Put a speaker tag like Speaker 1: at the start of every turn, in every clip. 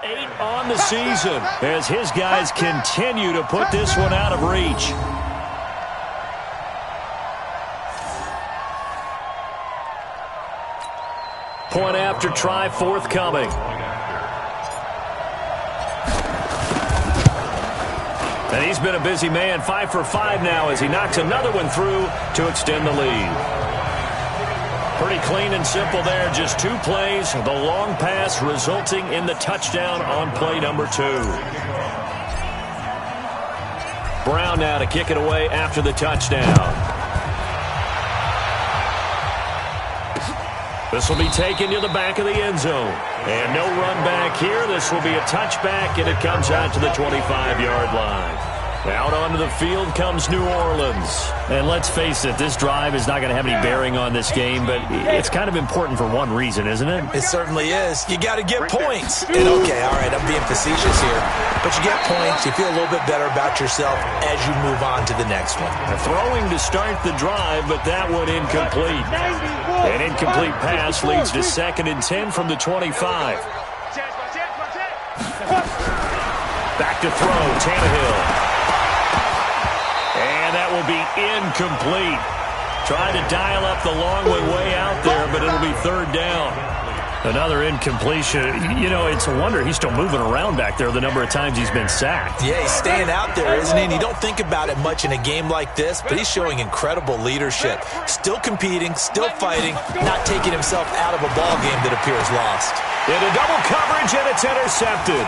Speaker 1: 8 on the season as his guys continue to put this one out of reach. Point after try forthcoming. And he's been a busy man, 5 for 5 now as he knocks another one through to extend the lead. Pretty clean and simple there, just 2 plays. The long pass resulting in the touchdown on play number 2. Brown now to kick it away after the touchdown. This will be taken to the back of the end zone. And no run back here. This will be a touchback, and it comes out to the 25-yard line. Out onto the field comes New Orleans.
Speaker 2: And let's face it, this drive is not going to have any bearing on this game, but it's kind of important for one reason, isn't it?
Speaker 3: It certainly is. You got to get points. And okay, all right, I'm being facetious here, but you get points, you feel a little bit better about yourself as you move on to the next one.
Speaker 1: Throwing to start the drive, but that one incomplete. An incomplete pass leads to 2nd and 10 from the 25. Back to throw, Tannehill. And that will be incomplete. Trying to dial up the long way out there, but it'll be 3rd down.
Speaker 2: Another incompletion. You know, it's a wonder he's still moving around back there the number of times he's been sacked.
Speaker 3: Yeah, he's staying out there, isn't he? And you don't think about it much in a game like this, but he's showing incredible leadership. Still competing, still fighting, not taking himself out of a ball game that appears lost.
Speaker 1: Into double coverage, and it's intercepted.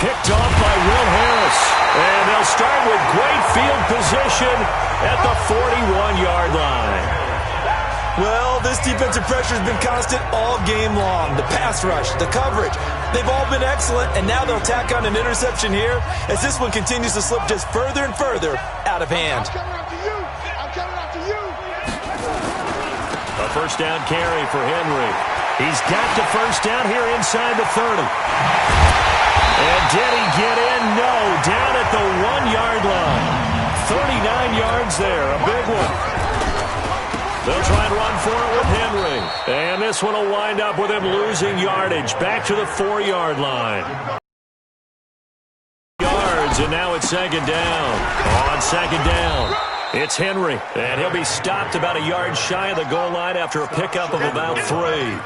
Speaker 1: Picked off by Will Harris. And they'll start with great field position at the 41-yard line.
Speaker 3: Well, this defensive pressure has been constant all game long. The pass rush, the coverage, they've all been excellent, and now they'll tack on an interception here as this one continues to slip just further and further out of hand.
Speaker 1: A first down carry for Henry. He's got the first down here inside the 30. And did he get in? No, down at the 1-yard line. 39 yards there, a big one. They'll try and run for it with Henry. And this one will wind up with him losing yardage. Back to the 4-yard line. Yards, and now it's 2nd down. On 2nd down, it's Henry. And he'll be stopped about a yard shy of the goal line after a pickup of about 3.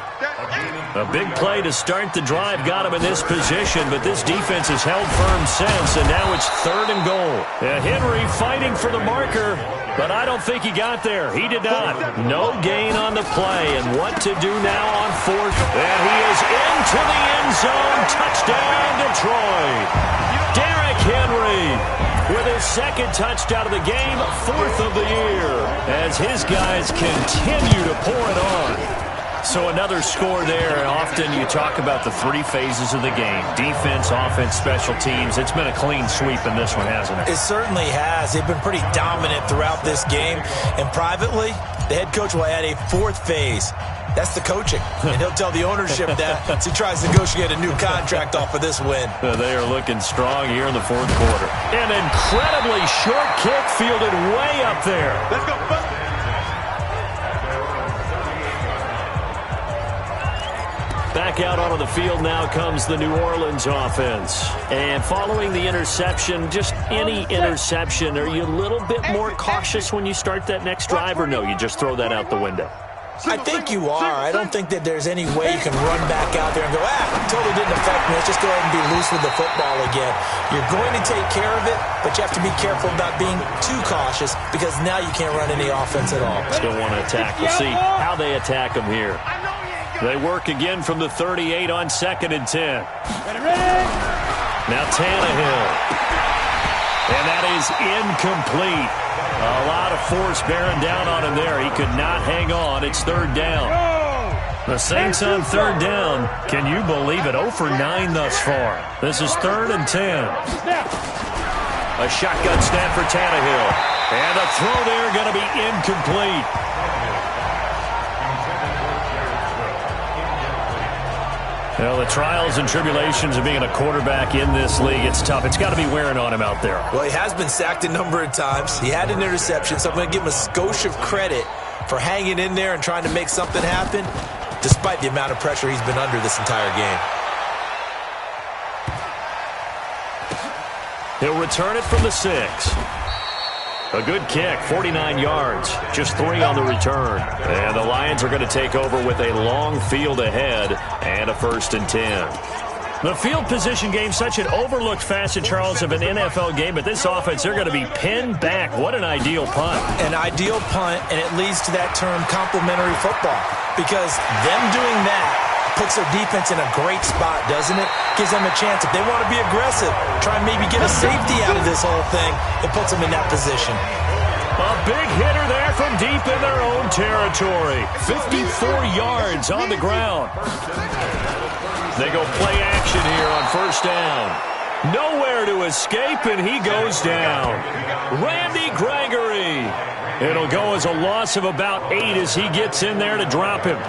Speaker 1: A big play to start the drive got him in this position, but this defense has held firm since, and now it's 3rd and goal. And Henry fighting for the marker, but I don't think he got there. He did not. No gain on the play, and what to do now on 4th. And he is into the end zone. Touchdown, Detroit. Derrick Henry with his 2nd touchdown of the game, 4th of the year, as his guys continue to pour it on. So another score there. Often you talk about the 3 phases of the game. Defense, offense, special teams. It's been a clean sweep in this one, hasn't it?
Speaker 3: It certainly has. They've been pretty dominant throughout this game. And privately, the head coach will add a 4th phase. That's the coaching. And he'll tell the ownership that as he tries to negotiate a new contract off of this win.
Speaker 1: They are looking strong here in the 4th quarter. An incredibly short kick fielded way up there. Let's go. Back out onto the field now comes the New Orleans offense. And following the interception, just any interception, are you a little bit more cautious when you start that next drive, or no, you just throw that out the window?
Speaker 3: I think you are. I don't think that there's any way you can run back out there and go, totally didn't affect me. Let's just go ahead and be loose with the football again. You're going to take care of it, but you have to be careful about being too cautious because now you can't run any offense at all.
Speaker 1: Still want to attack. We'll see how they attack them here. They work again from the 38 on 2nd and 10. Now Tannehill. And that is incomplete. A lot of force bearing down on him there. He could not hang on. It's 3rd down. The Saints on 3rd down. Can you believe it? 0 for 9 thus far. This is 3rd and 10. A shotgun snap for Tannehill. And a throw there going to be incomplete. Well, the trials and tribulations of being a quarterback in this league, it's tough. It's got to be wearing on him out there.
Speaker 3: Well, he has been sacked a number of times. He had an interception, so I'm going to give him a skosh of credit for hanging in there and trying to make something happen, despite the amount of pressure he's been under this entire game.
Speaker 1: He'll return it from the 6. A good kick, 49 yards, just 3 on the return. And the Lions are going to take over with a long field ahead and a 1st and 10.
Speaker 2: The field position game, such an overlooked facet, Charles, of an NFL game, but this offense, they're going to be pinned back. What an ideal punt.
Speaker 3: An ideal punt, and it leads to that term complementary football, because them doing that puts their defense in a great spot, doesn't it? Gives them a chance. If they want to be aggressive, try and maybe get a safety out of this whole thing, it puts them in that position.
Speaker 1: A big hitter there from deep in their own territory. 54 yards on the ground. They go play action here on 1st down. Nowhere to escape, and he goes down. Randy Gregory. It'll go as a loss of about 8 as he gets in there to drop him.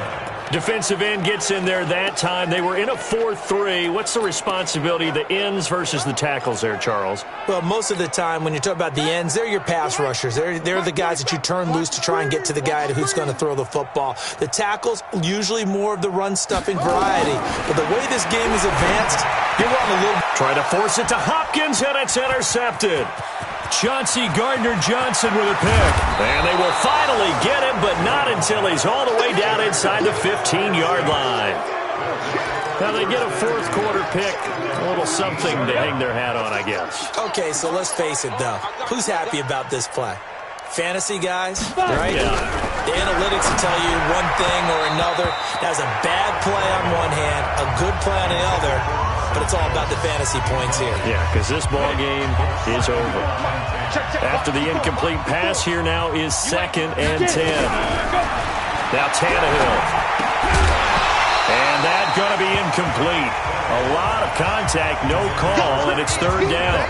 Speaker 1: Defensive end gets in there that time. They were in a 4-3. What's the responsibility of the ends versus the tackles there, Charles?
Speaker 3: Well, most of the time when you talk about the ends, they're your pass rushers. They're the guys that you turn loose to try and get to the guy who's going to throw the football. The tackles, usually more of the run-stuffing variety. But the way this game is advanced, you're running a little...
Speaker 1: Try to force it to Hopkins, and it's intercepted. Chauncey Gardner-Johnson with a pick. And they will finally get him, but not until he's all the way down inside the 15-yard line. Now they get a 4th quarter pick. A little something to hang their hat on, I guess.
Speaker 3: Okay, so let's face it, though. Who's happy about this play? Fantasy guys, right?
Speaker 1: Yeah.
Speaker 3: The analytics will tell you one thing or another. That was a bad play on one hand, a good play on the other, but it's all about the fantasy points here.
Speaker 1: Yeah, because this ball game is over. After the incomplete pass, here now is 2nd and 10. Now Tannehill. And that's going to be incomplete. A lot of contact, no call, and it's 3rd down.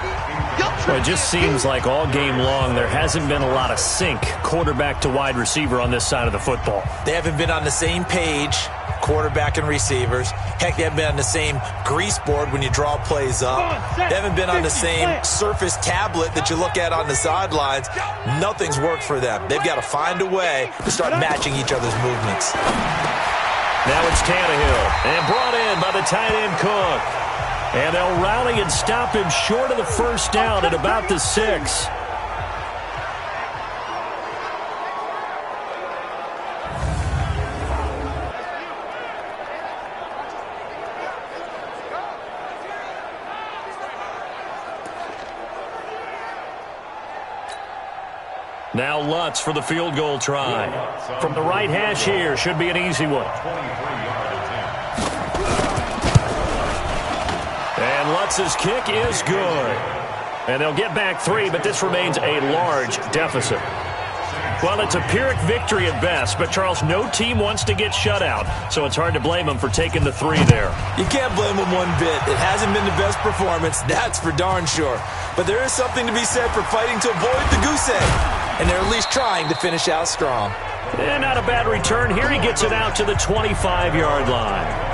Speaker 1: Well, it just seems like all game long there hasn't been a lot of sync quarterback to wide receiver on this side of the football.
Speaker 3: They haven't been on the same page, quarterback and receivers. Heck, they haven't been on the same grease board when you draw plays up. They haven't been on the same surface tablet that you look at on the sidelines. Nothing's worked for them. They've got to find a way to start matching each other's movements.
Speaker 1: Now it's Tannehill, and brought in by the tight end Cook. And they'll rally and stop him short of the 1st down at about the 6. Now Lutz for the field goal try. From the right hash here, should be an easy one. And Lutz's kick is good. And they'll get back 3, but this remains a large deficit. Well, it's a Pyrrhic victory at best, but, Charles, no team wants to get shut out, so it's hard to blame them for taking the 3 there.
Speaker 3: You can't blame them one bit. It hasn't been the best performance, that's for darn sure. But there is something to be said for fighting to avoid the goose egg, and they're at least trying to finish out strong.
Speaker 1: And not a bad return. Here he gets it out to the 25-yard line.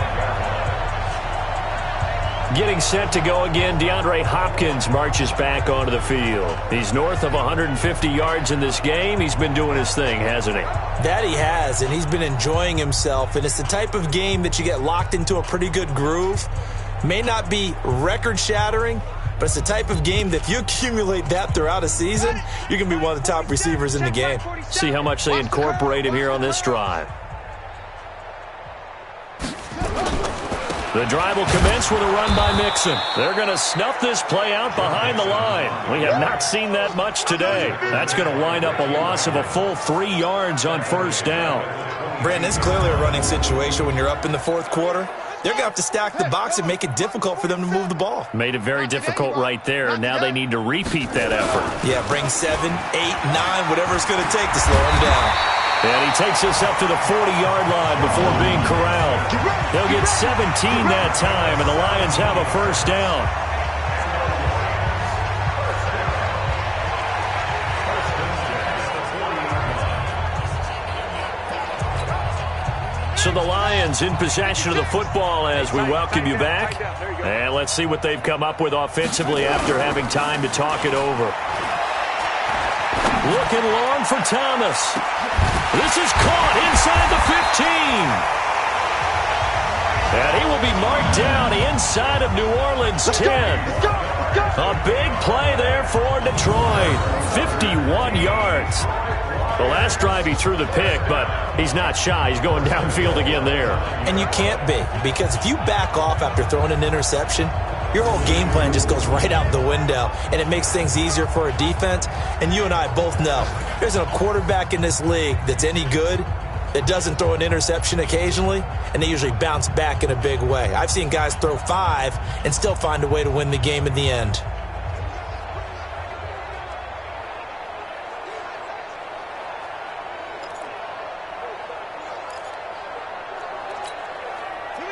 Speaker 1: Getting set to go again, DeAndre Hopkins marches back onto the field. He's north of 150 yards in this game. He's been doing his thing, hasn't he?
Speaker 3: That he has, and he's been enjoying himself. And it's the type of game that you get locked into a pretty good groove. May not be record-shattering, but it's the type of game that if you accumulate that throughout a season, you're going to be one of the top receivers in the game.
Speaker 1: See how much they incorporate him here on this drive. The drive will commence with a run by Mixon. They're going to snuff this play out behind the line. We have not seen that much today. That's going to wind up a loss of a full 3 yards on 1st down.
Speaker 3: Brandon, it's clearly a running situation when you're up in the 4th quarter. They're going to have to stack the box and make it difficult for them to move the ball.
Speaker 1: Made it very difficult right there. Now they need to repeat that effort.
Speaker 3: Yeah, bring 7, 8, 9, whatever it's going to take to slow them down.
Speaker 1: And he takes us up to the 40-yard line before being corralled. They'll get 17 that time, and the Lions have a 1st down. So the Lions in possession of the football as we welcome you back. And let's see what they've come up with offensively after having time to talk it over. Looking long for Thomas. This is caught inside the 15. And he will be marked down inside of New Orleans 10.
Speaker 2: A big play there for Detroit. 51 yards. The last drive he threw the pick, but he's not shy. He's going downfield again there.
Speaker 3: And you can't be, because if you back off after throwing an interception, your whole game plan just goes right out the window, and it makes things easier for a defense. And you and I both know there's a quarterback in this league that's any good that doesn't throw an interception occasionally, and they usually bounce back in a big way. I've seen guys throw 5 and still find a way to win the game in the end.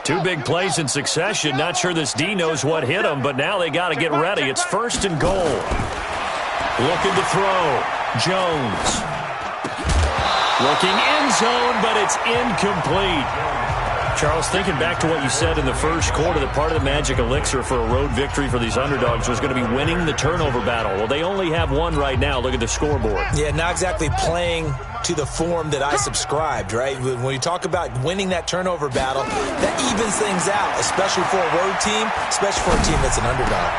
Speaker 2: Two big plays in succession. Not sure this D knows what hit him, but now they got to get ready. It's 1st and goal. Looking to throw. Jones. Looking end zone, but it's incomplete. Charles, thinking back to what you said in the first quarter, that part of the magic elixir for a road victory for these underdogs was going to be winning the turnover battle. Well, they only have one right now. Look at the scoreboard.
Speaker 3: Yeah, not exactly playing to the form that I subscribed, right? When you talk about winning that turnover battle, that evens things out, especially for a road team, especially for a team that's an underdog.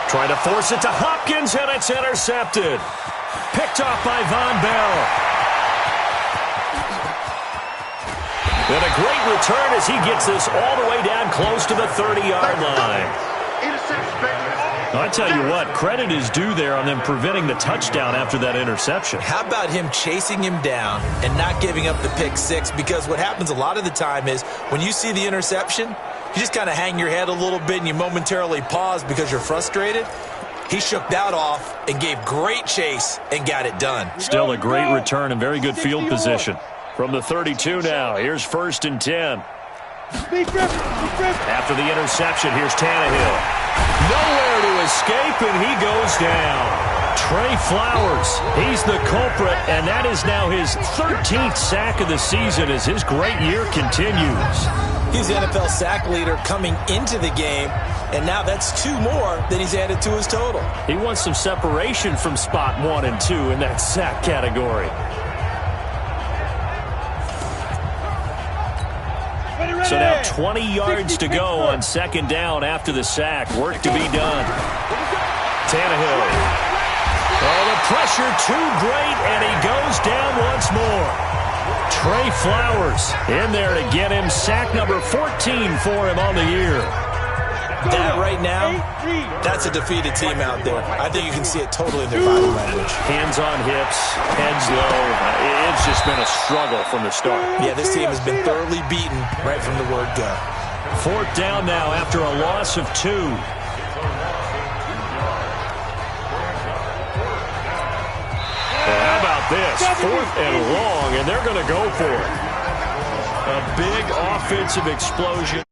Speaker 2: Trying to force it to Hopkins, and it's intercepted. Picked off by Von Bell. And a great return as he gets this all the way down close to the 30-yard line. I tell you what, credit is due there on them preventing the touchdown after that interception.
Speaker 3: How about him chasing him down and not giving up the pick 6? Because what happens a lot of the time is when you see the interception, you just kind of hang your head a little bit and you momentarily pause because you're frustrated. He shook that off and gave great chase and got it done.
Speaker 2: Still a great return and very good field position. From the 32 now, here's 1st and 10. After the interception, here's Tannehill. Nowhere to escape, and he goes down. Trey Flowers, he's the culprit, and that is now his 13th sack of the season as his great year continues.
Speaker 3: He's the NFL sack leader coming into the game, and now that's 2 more than he's added to his total.
Speaker 2: He wants some separation from spot 1 and 2 in that sack category. So now 20 yards to go on 2nd down after the sack. Work to be done. Tannehill. Oh, the pressure too great, and he goes down once more. Trey Flowers in there to get him sack number 14 for him on the year.
Speaker 3: That right now, that's a defeated team out there. I think you can see it totally in their body language.
Speaker 2: Hands on hips, heads low. It's just been a struggle from the start.
Speaker 3: Yeah, this team has been thoroughly beaten right from the word go.
Speaker 2: 4th down now after a loss of 2. How about this? 4th and long, and they're going to go for it. A big offensive explosion.